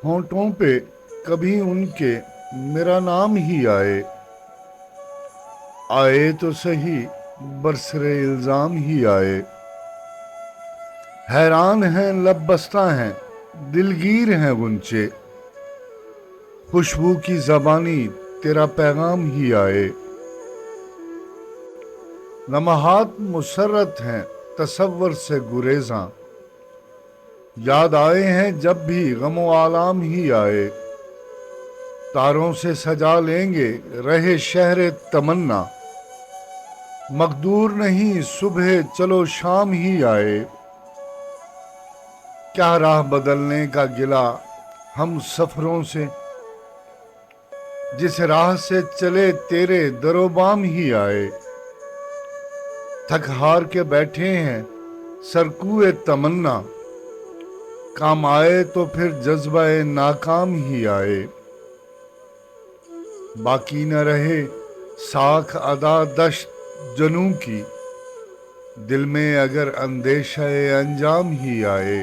होंठों पे कभी उनके मेरा नाम ही आए, आए तो सही बरसरे इल्जाम ही आए। हैरान हैं लब बस्ता हैं दिलगीर हैं गुंचे, खुशबू की ज़बानी तेरा पैगाम ही आए। लम्हात मुसर्रत हैं तसव्वुर से गुरेज़ां, याद आए हैं जब भी गमो आलाम ही आए। तारों से सजा लेंगे रहे शहर तमन्ना, मकदूर नहीं सुबह चलो शाम ही आए। क्या राह बदलने का गिला हम सफरों से, जिस राह से चले तेरे दरोबाम ही आए। थक हार के बैठे हैं सरकुए तमन्ना, काम आए तो फिर जज्बे नाकाम ही आए। बाकी न रहे साख अदा दश्त जनू की, दिल में अगर अंदेशा अंजाम ही आए।